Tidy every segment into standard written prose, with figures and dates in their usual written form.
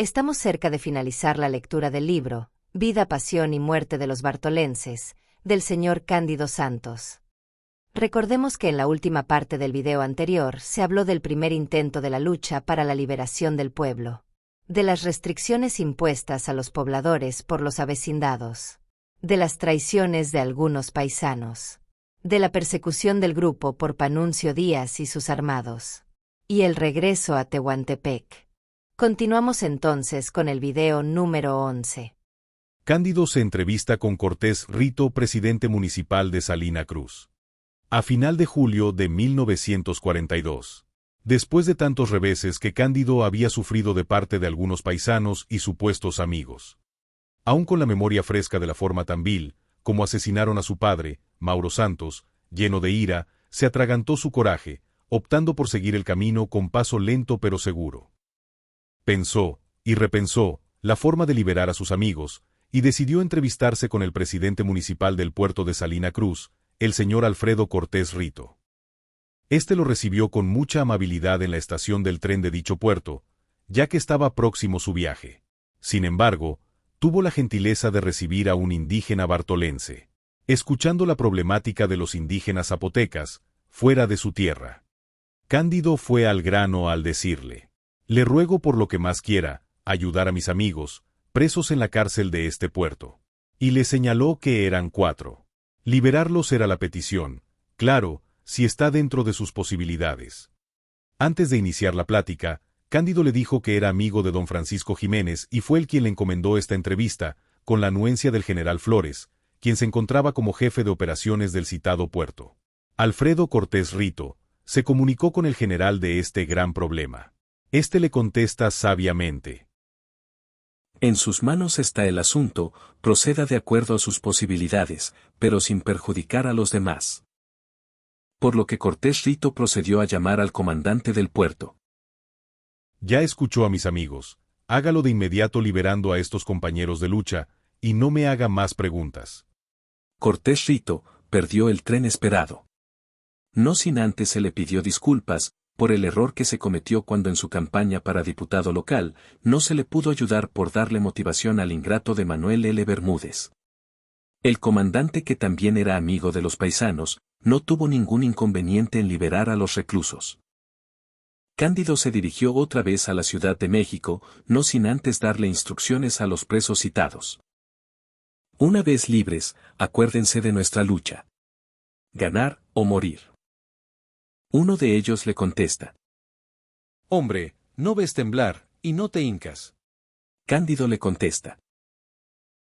Estamos cerca de finalizar la lectura del libro, Vida, Pasión y Muerte de los Bartolenses, del señor Cándido Santos. Recordemos que en la última parte del video anterior se habló del primer intento de la lucha para la liberación del pueblo, de las restricciones impuestas a los pobladores por los avecindados, de las traiciones de algunos paisanos, de la persecución del grupo por Panuncio Díaz y sus armados, y el regreso a Tehuantepec. Continuamos entonces con el video número 11. Cándido se entrevista con Cortés Rito, presidente municipal de Salina Cruz. A final de julio de 1942. Después de tantos reveses que Cándido había sufrido de parte de algunos paisanos y supuestos amigos. Aún con la memoria fresca de la forma tan vil, como asesinaron a su padre, Mauro Santos, lleno de ira, se atragantó su coraje, optando por seguir el camino con paso lento pero seguro. Pensó, y repensó, la forma de liberar a sus amigos, y decidió entrevistarse con el presidente municipal del puerto de Salina Cruz, el señor Alfredo Cortés Rito. Este lo recibió con mucha amabilidad en la estación del tren de dicho puerto, ya que estaba próximo su viaje. Sin embargo, tuvo la gentileza de recibir a un indígena bartolense, escuchando la problemática de los indígenas zapotecas, fuera de su tierra. Cándido fue al grano al decirle: le ruego por lo que más quiera, ayudar a mis amigos, presos en la cárcel de este puerto. Y le señaló que eran 4. Liberarlos era la petición, claro, si está dentro de sus posibilidades. Antes de iniciar la plática, Cándido le dijo que era amigo de don Francisco Jiménez y fue él quien le encomendó esta entrevista, con la anuencia del general Flores, quien se encontraba como jefe de operaciones del citado puerto. Alfredo Cortés Rito se comunicó con el general de este gran problema. Este le contesta sabiamente: en sus manos está el asunto, proceda de acuerdo a sus posibilidades, pero sin perjudicar a los demás. Por lo que Cortés Rito procedió a llamar al comandante del puerto. Ya escuchó a mis amigos, hágalo de inmediato liberando a estos compañeros de lucha, y no me haga más preguntas. Cortés Rito perdió el tren esperado. No sin antes se le pidió disculpas por el error que se cometió cuando en su campaña para diputado local no se le pudo ayudar por darle motivación al ingrato de Manuel L. Bermúdez. El comandante, que también era amigo de los paisanos, no tuvo ningún inconveniente en liberar a los reclusos. Cándido se dirigió otra vez a la Ciudad de México, no sin antes darle instrucciones a los presos citados. Una vez libres, acuérdense de nuestra lucha. Ganar o morir. Uno de ellos le contesta: hombre, no ves temblar, y no te hincas. Cándido le contesta: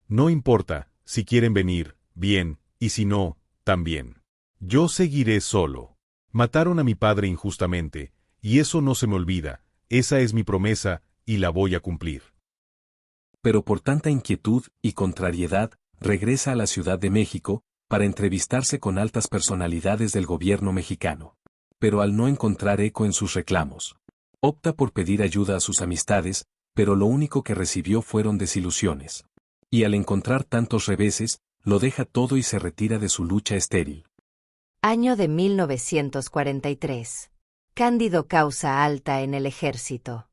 no importa, si quieren venir, bien, y si no, también. Yo seguiré solo. Mataron a mi padre injustamente, y eso no se me olvida, esa es mi promesa, y la voy a cumplir. Pero por tanta inquietud y contrariedad, regresa a la Ciudad de México, para entrevistarse con altas personalidades del gobierno mexicano. Pero al no encontrar eco en sus reclamos, opta por pedir ayuda a sus amistades, pero lo único que recibió fueron desilusiones. Y al encontrar tantos reveses, lo deja todo y se retira de su lucha estéril. Año de 1943. Cándido causa alta en el ejército.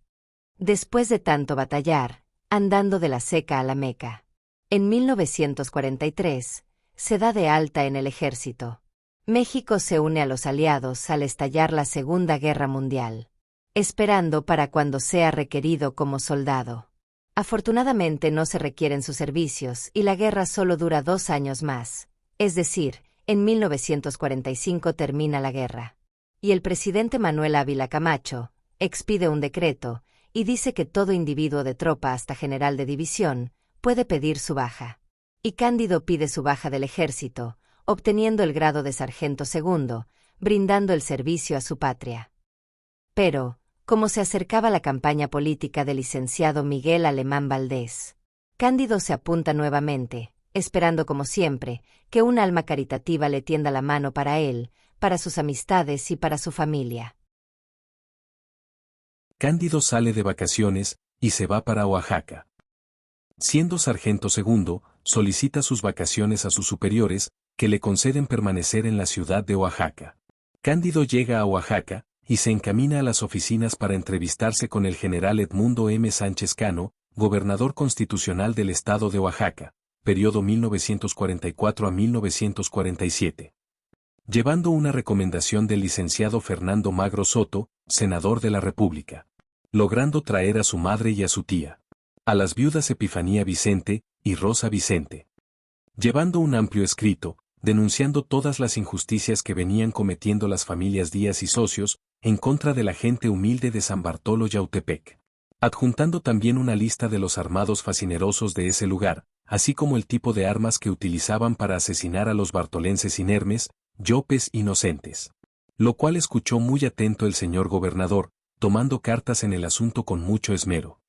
Después de tanto batallar, andando de la Seca a la Meca. En 1943, se da de alta en el ejército. México se une a los aliados al estallar la Segunda Guerra Mundial, esperando para cuando sea requerido como soldado. Afortunadamente no se requieren sus servicios y la guerra solo dura 2 años más, es decir, en 1945 termina la guerra. Y el presidente Manuel Ávila Camacho expide un decreto y dice que todo individuo de tropa hasta general de división puede pedir su baja. Y Cándido pide su baja del ejército, obteniendo el grado de sargento segundo, brindando el servicio a su patria. Pero, como se acercaba la campaña política del licenciado Miguel Alemán Valdés, Cándido se apunta nuevamente, esperando como siempre, que un alma caritativa le tienda la mano para él, para sus amistades y para su familia. Cándido sale de vacaciones y se va para Oaxaca. Siendo sargento segundo, solicita sus vacaciones a sus superiores, que le conceden permanecer en la ciudad de Oaxaca. Cándido llega a Oaxaca, y se encamina a las oficinas para entrevistarse con el general Edmundo M. Sánchez Cano, gobernador constitucional del estado de Oaxaca, periodo 1944 a 1947. Llevando una recomendación del licenciado Fernando Magro Soto, senador de la República. Logrando traer a su madre y a su tía. A las viudas Epifanía Vicente y Rosa Vicente. Llevando un amplio escrito, denunciando todas las injusticias que venían cometiendo las familias Díaz y socios, en contra de la gente humilde de San Bartolo Yautepec. Adjuntando también una lista de los armados fascinerosos de ese lugar, así como el tipo de armas que utilizaban para asesinar a los bartolenses inermes, yopes inocentes. Lo cual escuchó muy atento el señor gobernador, tomando cartas en el asunto con mucho esmero.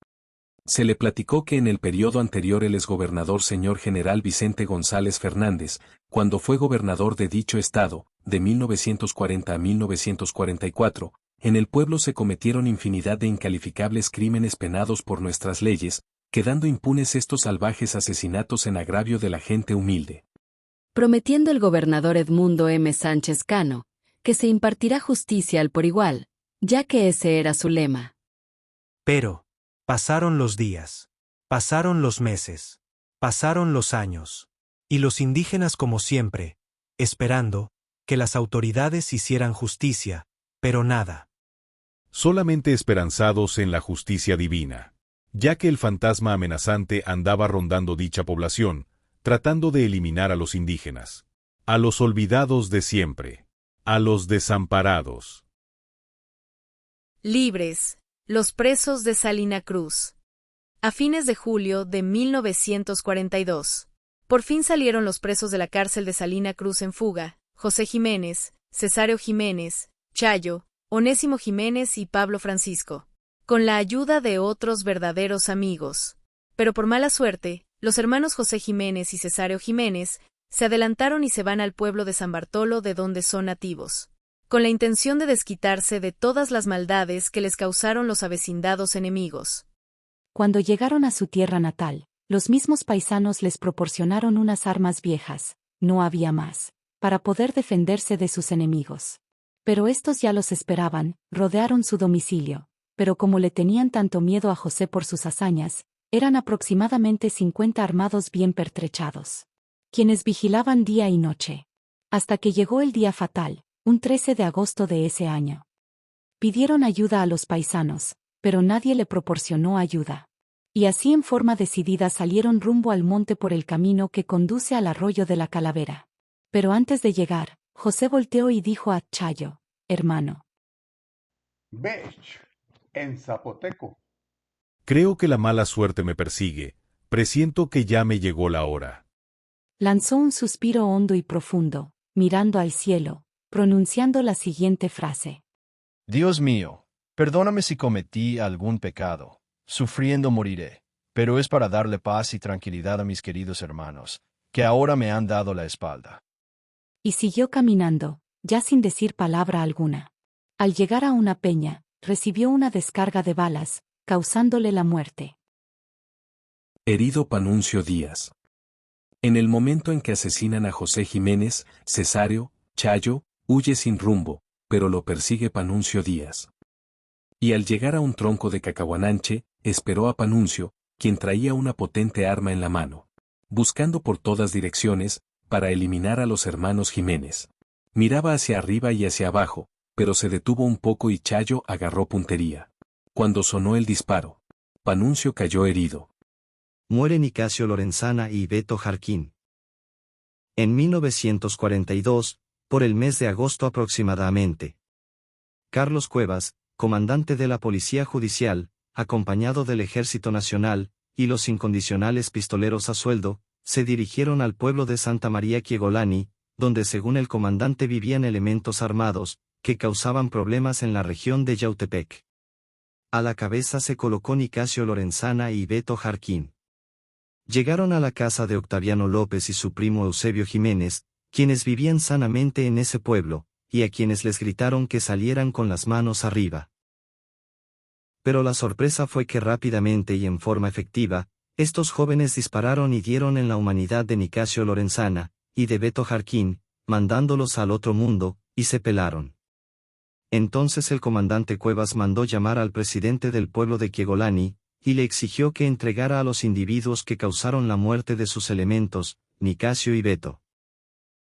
Se le platicó que en el periodo anterior el exgobernador señor general Vicente González Fernández, cuando fue gobernador de dicho estado, de 1940 a 1944, en el pueblo se cometieron infinidad de incalificables crímenes penados por nuestras leyes, quedando impunes estos salvajes asesinatos en agravio de la gente humilde. Prometiendo el gobernador Edmundo M. Sánchez Cano, que se impartirá justicia al por igual, ya que ese era su lema. Pero, pasaron los días, pasaron los meses, pasaron los años, y los indígenas como siempre, esperando que las autoridades hicieran justicia, pero nada. Solamente esperanzados en la justicia divina, ya que el fantasma amenazante andaba rondando dicha población, tratando de eliminar a los indígenas, a los olvidados de siempre, a los desamparados. Libres, los presos de Salina Cruz. A fines de julio de 1942, por fin salieron los presos de la cárcel de Salina Cruz en fuga, José Jiménez, Cesáreo Jiménez, Chayo, Onésimo Jiménez y Pablo Francisco, con la ayuda de otros verdaderos amigos. Pero por mala suerte, los hermanos José Jiménez y Cesáreo Jiménez se adelantaron y se van al pueblo de San Bartolo de donde son nativos, con la intención de desquitarse de todas las maldades que les causaron los avecindados enemigos. Cuando llegaron a su tierra natal, los mismos paisanos les proporcionaron unas armas viejas, no había más, para poder defenderse de sus enemigos. Pero estos ya los esperaban, rodearon su domicilio, pero como le tenían tanto miedo a José por sus hazañas, eran aproximadamente 50 armados bien pertrechados, quienes vigilaban día y noche, hasta que llegó el día fatal, un 13 de agosto de ese año. Pidieron ayuda a los paisanos, pero nadie le proporcionó ayuda. Y así en forma decidida salieron rumbo al monte por el camino que conduce al arroyo de la Calavera. Pero antes de llegar, José volteó y dijo a Chayo, hermano. Bech, en zapoteco. Creo que la mala suerte me persigue, presiento que ya me llegó la hora. Lanzó un suspiro hondo y profundo, mirando al cielo, pronunciando la siguiente frase. Dios mío, perdóname si cometí algún pecado, sufriendo moriré, pero es para darle paz y tranquilidad a mis queridos hermanos, que ahora me han dado la espalda. Y siguió caminando, ya sin decir palabra alguna. Al llegar a una peña, recibió una descarga de balas, causándole la muerte. Herido Panuncio Díaz. En el momento en que asesinan a José Jiménez, Cesáreo, Chayo, huye sin rumbo, pero lo persigue Panuncio Díaz. Y al llegar a un tronco de Cacahuananche, esperó a Panuncio, quien traía una potente arma en la mano, buscando por todas direcciones, para eliminar a los hermanos Jiménez. Miraba hacia arriba y hacia abajo, pero se detuvo un poco y Chayo agarró puntería. Cuando sonó el disparo, Panuncio cayó herido. Mueren Nicasio Lorenzana y Beto Jarquín. En 1942, por el mes de agosto aproximadamente. Carlos Cuevas, comandante de la Policía Judicial, acompañado del Ejército Nacional, y los incondicionales pistoleros a sueldo, se dirigieron al pueblo de Santa María Quiegolani, donde según el comandante vivían elementos armados, que causaban problemas en la región de Yautepec. A la cabeza se colocó Nicasio Lorenzana y Beto Jarquín. Llegaron a la casa de Octaviano López y su primo Eusebio Jiménez, quienes vivían sanamente en ese pueblo, y a quienes les gritaron que salieran con las manos arriba. Pero la sorpresa fue que rápidamente y en forma efectiva, estos jóvenes dispararon y dieron en la humanidad de Nicasio Lorenzana, y de Beto Jarquín, mandándolos al otro mundo, y se pelaron. Entonces el comandante Cuevas mandó llamar al presidente del pueblo de Quiegolani, y le exigió que entregara a los individuos que causaron la muerte de sus elementos, Nicasio y Beto.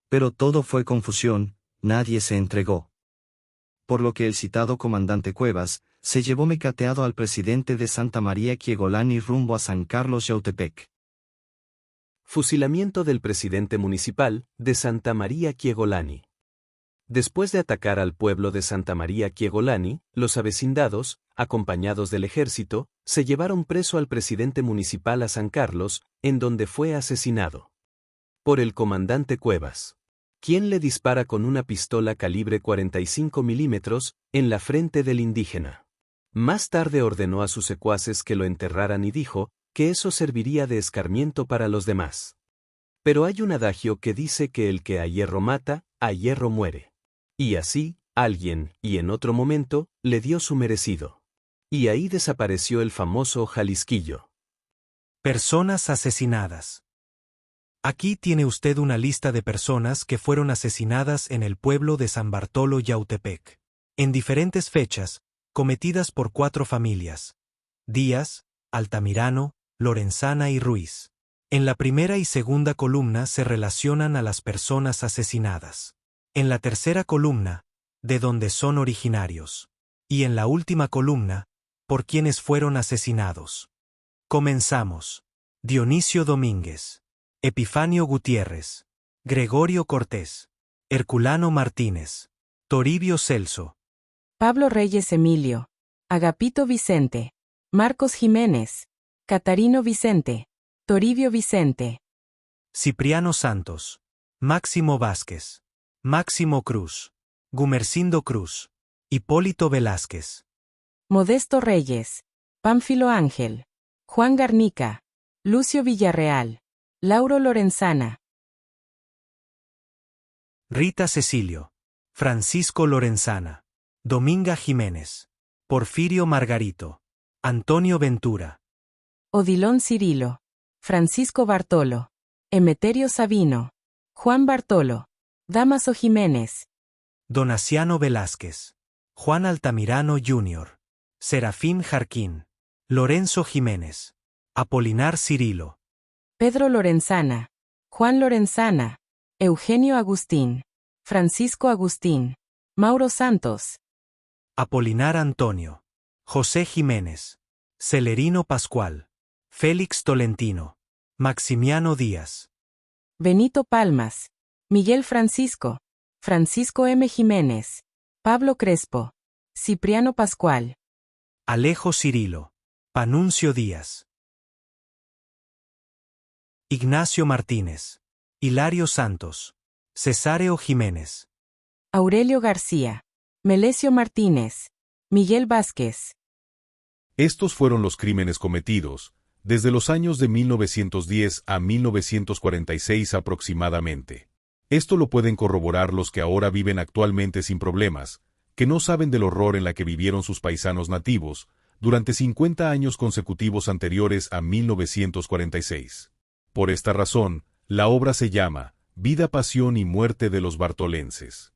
Pero todo fue confusión, nadie se entregó. Por lo que el citado comandante Cuevas, se llevó mecateado al presidente de Santa María Quiegolani rumbo a San Carlos Yautepec. Fusilamiento del presidente municipal de Santa María Quiegolani. Después de atacar al pueblo de Santa María Quiegolani, los avecindados, acompañados del ejército, se llevaron preso al presidente municipal a San Carlos, en donde fue asesinado por el comandante Cuevas, quien le dispara con una pistola calibre 45 milímetros en la frente del indígena. Más tarde ordenó a sus secuaces que lo enterraran y dijo que eso serviría de escarmiento para los demás. Pero hay un adagio que dice que el que a hierro mata, a hierro muere. Y así, alguien, y en otro momento, le dio su merecido. Y ahí desapareció el famoso Jalisquillo. Personas asesinadas. Aquí tiene usted una lista de personas que fueron asesinadas en el pueblo de San Bartolo Yautepec, en diferentes fechas, cometidas por 4 familias: Díaz, Altamirano, Lorenzana y Ruiz. En la primera y segunda columna se relacionan a las personas asesinadas. En la tercera columna, de dónde son originarios. Y en la última columna, por quienes fueron asesinados. Comenzamos. Dionisio Domínguez, Epifanio Gutiérrez, Gregorio Cortés, Herculano Martínez, Toribio Celso, Pablo Reyes Emilio, Agapito Vicente, Marcos Jiménez, Catarino Vicente, Toribio Vicente, Cipriano Santos, Máximo Vázquez, Máximo Cruz, Gumercindo Cruz, Hipólito Velázquez, Modesto Reyes, Pánfilo Ángel, Juan Garnica, Lucio Villarreal, Lauro Lorenzana, Rita Cecilio, Francisco Lorenzana, Dominga Jiménez, Porfirio Margarito, Antonio Ventura, Odilón Cirilo, Francisco Bartolo, Emeterio Sabino, Juan Bartolo, Dámaso Jiménez, Donaciano Velázquez, Juan Altamirano Jr., Serafín Jarquín, Lorenzo Jiménez, Apolinar Cirilo, Pedro Lorenzana, Juan Lorenzana, Eugenio Agustín, Francisco Agustín, Mauro Santos, Apolinar Antonio, José Jiménez, Celerino Pascual, Félix Tolentino, Maximiano Díaz, Benito Palmas, Miguel Francisco, Francisco M. Jiménez, Pablo Crespo, Cipriano Pascual, Alejo Cirilo, Panuncio Díaz, Ignacio Martínez, Hilario Santos, Cesáreo Jiménez, Aurelio García, Melesio Martínez, Miguel Vázquez. Estos fueron los crímenes cometidos, desde los años de 1910 a 1946 aproximadamente. Esto lo pueden corroborar los que ahora viven actualmente sin problemas, que no saben del horror en la que vivieron sus paisanos nativos durante 50 años consecutivos anteriores a 1946. Por esta razón, la obra se llama Vida, Pasión y Muerte de los Bartolenses.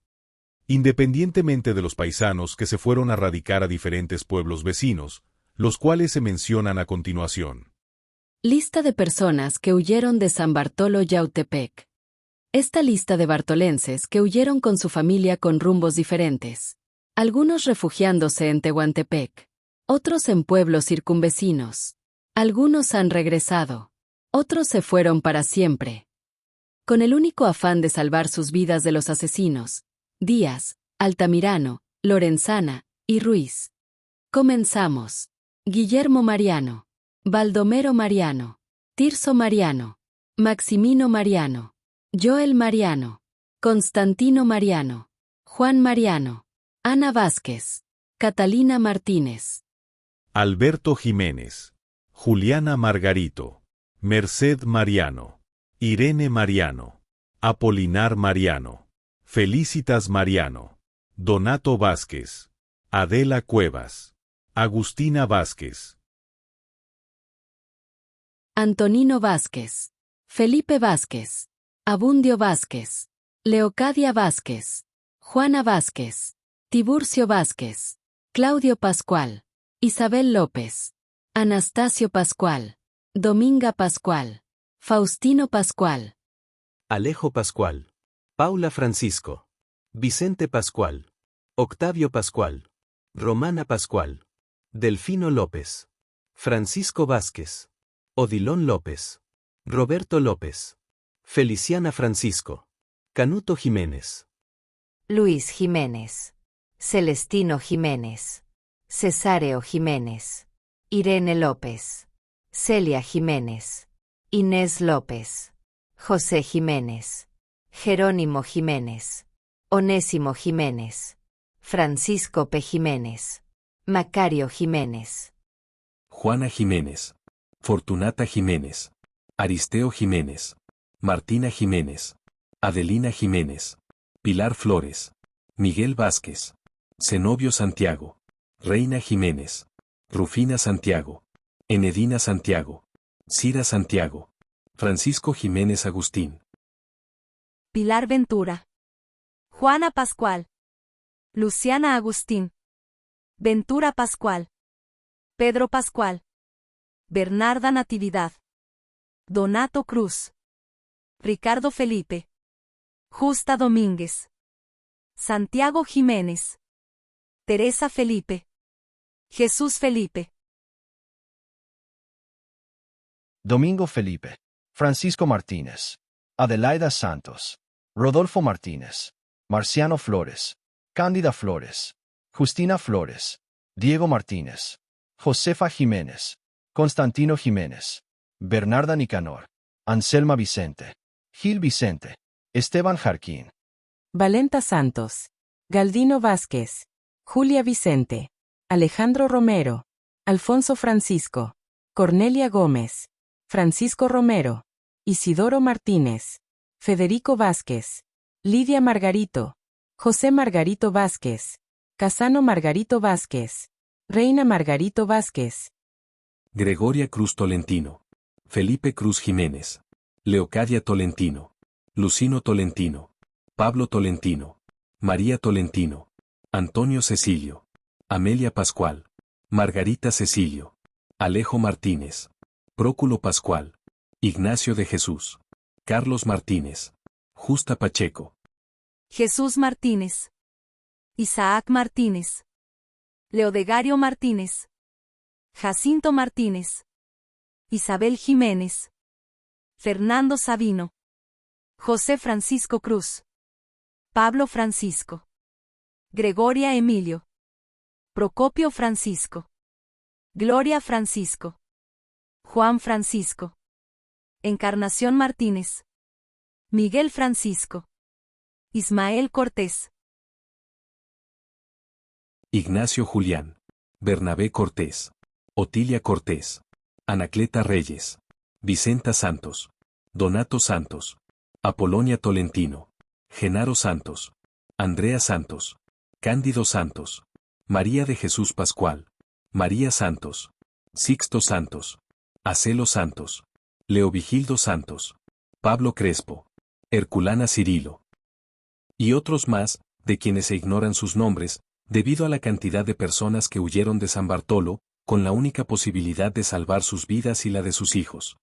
Independientemente de los paisanos que se fueron a radicar a diferentes pueblos vecinos, los cuales se mencionan a continuación. Lista de personas que huyeron de San Bartolo Yautepec. Esta lista de bartolenses que huyeron con su familia con rumbos diferentes. Algunos refugiándose en Tehuantepec, otros en pueblos circunvecinos. Algunos han regresado, otros se fueron para siempre. Con el único afán de salvar sus vidas de los asesinos, Díaz, Altamirano, Lorenzana y Ruiz. Comenzamos. Guillermo Mariano, Baldomero Mariano, Tirso Mariano, Maximino Mariano, Joel Mariano, Constantino Mariano, Juan Mariano, Ana Vázquez, Catalina Martínez, Alberto Jiménez, Juliana Margarito, Merced Mariano, Irene Mariano, Apolinar Mariano, Felicitas Mariano, Donato Vázquez, Adela Cuevas, Agustina Vázquez, Antonino Vázquez, Felipe Vázquez, Abundio Vázquez, Leocadia Vázquez, Juana Vázquez, Tiburcio Vázquez, Claudio Pascual, Isabel López, Anastasio Pascual, Dominga Pascual, Faustino Pascual, Alejo Pascual, Paula Francisco, Vicente Pascual, Octavio Pascual, Romana Pascual, Delfino López, Francisco Vázquez, Odilón López, Roberto López, Feliciana Francisco, Canuto Jiménez, Luis Jiménez, Celestino Jiménez, Cesáreo Jiménez, Irene López, Celia Jiménez, Inés López, José Jiménez, Jerónimo Jiménez, Onésimo Jiménez, Francisco P. Jiménez, Macario Jiménez, Juana Jiménez, Fortunata Jiménez, Aristeo Jiménez, Martina Jiménez, Adelina Jiménez, Pilar Flores, Miguel Vázquez, Zenobio Santiago, Reina Jiménez, Rufina Santiago, Enedina Santiago, Cira Santiago, Francisco Jiménez Agustín, Pilar Ventura, Juana Pascual, Luciana Agustín, Ventura Pascual, Pedro Pascual, Bernarda Natividad, Donato Cruz, Ricardo Felipe, Justa Domínguez, Santiago Jiménez, Teresa Felipe, Jesús Felipe, Domingo Felipe, Francisco Martínez, Adelaida Santos, Rodolfo Martínez, Marciano Flores, Cándida Flores, Justina Flores, Diego Martínez, Josefa Jiménez, Constantino Jiménez, Bernarda Nicanor, Anselma Vicente, Gil Vicente, Esteban Jarquín, Valenta Santos, Galdino Vázquez, Julia Vicente, Alejandro Romero, Alfonso Francisco, Cornelia Gómez, Francisco Romero, Isidoro Martínez, Federico Vázquez, Lidia Margarito, José Margarito Vázquez, Casano Margarito Vázquez, Reina Margarito Vázquez, Gregoria Cruz Tolentino, Felipe Cruz Jiménez, Leocadia Tolentino, Lucino Tolentino, Pablo Tolentino, María Tolentino, Antonio Cecilio, Amelia Pascual, Margarita Cecilio, Alejo Martínez, Próculo Pascual, Ignacio de Jesús, Carlos Martínez, Justa Pacheco, Jesús Martínez, Isaac Martínez, Leodegario Martínez, Jacinto Martínez, Isabel Jiménez, Fernando Sabino, José Francisco Cruz, Pablo Francisco, Gregoria Emilio, Procopio Francisco, Gloria Francisco, Juan Francisco, Encarnación Martínez, Miguel Francisco, Ismael Cortés, Ignacio Julián, Bernabé Cortés, Otilia Cortés, Anacleta Reyes, Vicenta Santos, Donato Santos, Apolonia Tolentino, Genaro Santos, Andrea Santos, Cándido Santos, María de Jesús Pascual, María Santos, Sixto Santos, Acelo Santos, Leovigildo Santos, Pablo Crespo, Herculana Cirilo, y otros más, de quienes se ignoran sus nombres, debido a la cantidad de personas que huyeron de San Bartolo, con la única posibilidad de salvar sus vidas y la de sus hijos.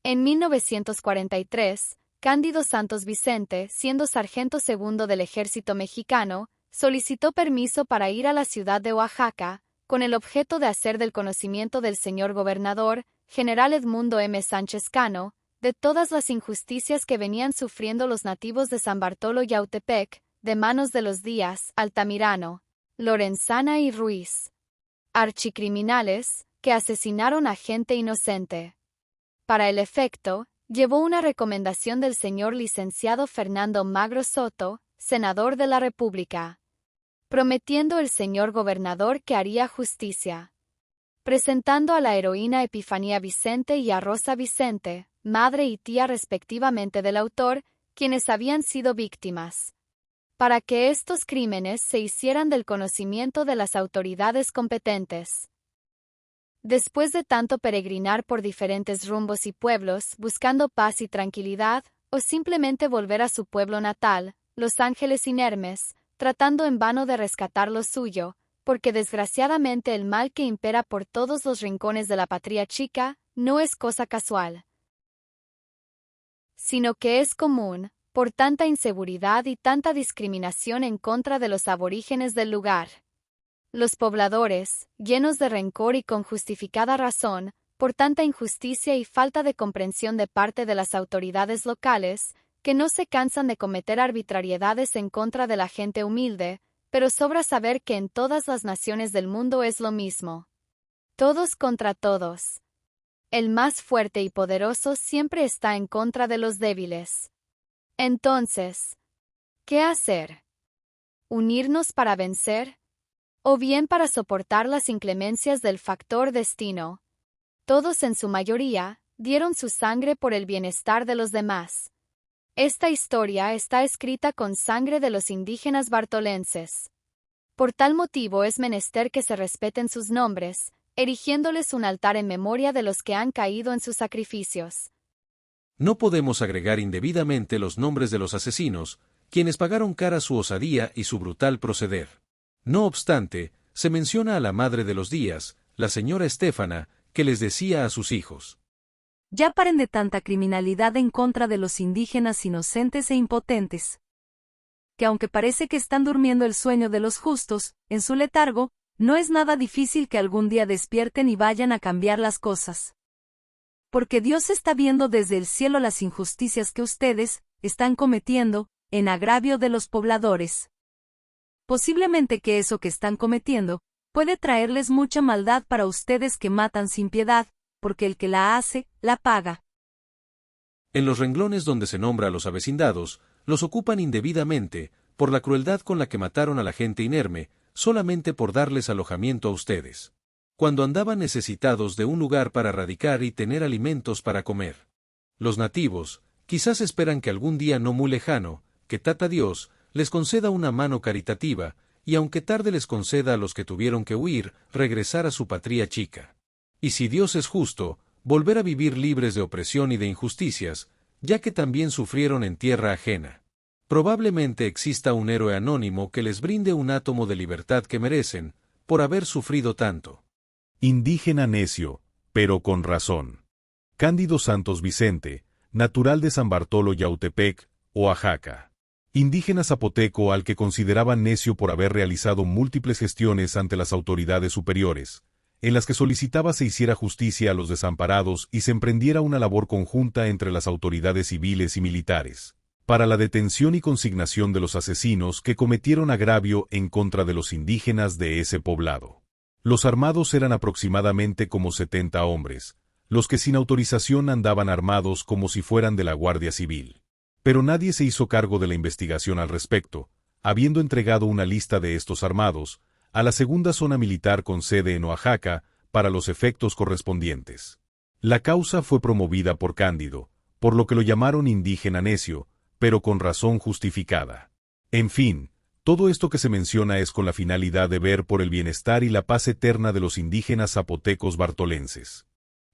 En 1943, Cándido Santos Vicente, siendo sargento segundo del ejército mexicano, solicitó permiso para ir a la ciudad de Oaxaca, con el objeto de hacer del conocimiento del señor gobernador, general Edmundo M. Sánchez Cano, de todas las injusticias que venían sufriendo los nativos de San Bartolo Yautepec, de manos de los Díaz, Altamirano, Lorenzana y Ruiz, archicriminales, que asesinaron a gente inocente. Para el efecto, llevó una recomendación del señor licenciado Fernando Magro Soto, senador de la República, prometiendo el señor gobernador que haría justicia. Presentando a la heroína Epifanía Vicente y a Rosa Vicente, madre y tía respectivamente del autor, quienes habían sido víctimas, para que estos crímenes se hicieran del conocimiento de las autoridades competentes. Después de tanto peregrinar por diferentes rumbos y pueblos, buscando paz y tranquilidad, o simplemente volver a su pueblo natal, Los Ángeles inermes, tratando en vano de rescatar lo suyo, porque desgraciadamente el mal que impera por todos los rincones de la patria chica no es cosa casual, sino que es común, por tanta inseguridad y tanta discriminación en contra de los aborígenes del lugar. Los pobladores, llenos de rencor y con justificada razón, por tanta injusticia y falta de comprensión de parte de las autoridades locales, que no se cansan de cometer arbitrariedades en contra de la gente humilde, pero sobra saber que en todas las naciones del mundo es lo mismo. Todos contra todos. El más fuerte y poderoso siempre está en contra de los débiles. Entonces, ¿qué hacer? ¿Unirnos para vencer? ¿O bien para soportar las inclemencias del factor destino? Todos en su mayoría, dieron su sangre por el bienestar de los demás. Esta historia está escrita con sangre de los indígenas bartolenses. Por tal motivo es menester que se respeten sus nombres, erigiéndoles un altar en memoria de los que han caído en sus sacrificios. No podemos agregar indebidamente los nombres de los asesinos, quienes pagaron cara su osadía y su brutal proceder. No obstante, se menciona a la madre de los Díaz, la señora Estéfana, que les decía a sus hijos: Ya paren de tanta criminalidad en contra de los indígenas inocentes e impotentes, que aunque parece que están durmiendo el sueño de los justos, en su letargo, no es nada difícil que algún día despierten y vayan a cambiar las cosas. Porque Dios está viendo desde el cielo las injusticias que ustedes están cometiendo, en agravio de los pobladores. Posiblemente que eso que están cometiendo puede traerles mucha maldad para ustedes que matan sin piedad, porque el que la hace, la paga. En los renglones donde se nombra a los avecindados, los ocupan indebidamente, por la crueldad con la que mataron a la gente inerme, solamente por darles alojamiento a ustedes, cuando andaban necesitados de un lugar para radicar y tener alimentos para comer. Los nativos, quizás esperan que algún día no muy lejano, que Tata Dios, les conceda una mano caritativa, y aunque tarde les conceda a los que tuvieron que huir, regresar a su patria chica. Y si Dios es justo, volver a vivir libres de opresión y de injusticias, ya que también sufrieron en tierra ajena. Probablemente exista un héroe anónimo que les brinde un átomo de libertad que merecen, por haber sufrido tanto. Indígena necio, pero con razón. Cándido Santos Vicente, natural de San Bartolo Yautepec, Oaxaca. Indígena zapoteco al que consideraban necio por haber realizado múltiples gestiones ante las autoridades superiores, en las que solicitaba se hiciera justicia a los desamparados y se emprendiera una labor conjunta entre las autoridades civiles y militares, para la detención y consignación de los asesinos que cometieron agravio en contra de los indígenas de ese poblado. Los armados eran aproximadamente como 70 hombres, los que sin autorización andaban armados como si fueran de la Guardia Civil. Pero nadie se hizo cargo de la investigación al respecto, habiendo entregado una lista de estos armados a la segunda zona militar con sede en Oaxaca para los efectos correspondientes. La causa fue promovida por Cándido, por lo que lo llamaron indígena necio, pero con razón justificada. En fin, todo esto que se menciona es con la finalidad de ver por el bienestar y la paz eterna de los indígenas zapotecos bartolenses.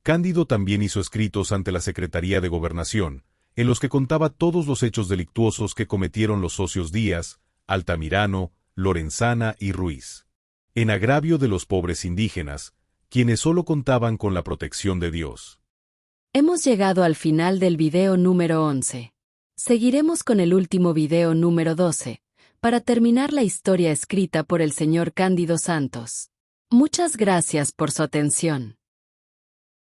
Cándido también hizo escritos ante la Secretaría de Gobernación, en los que contaba todos los hechos delictuosos que cometieron los socios Díaz, Altamirano, Lorenzana y Ruiz, en agravio de los pobres indígenas, quienes solo contaban con la protección de Dios. Hemos llegado al final del video número 11. Seguiremos con el último video número 12, para terminar la historia escrita por el señor Cándido Santos. Muchas gracias por su atención.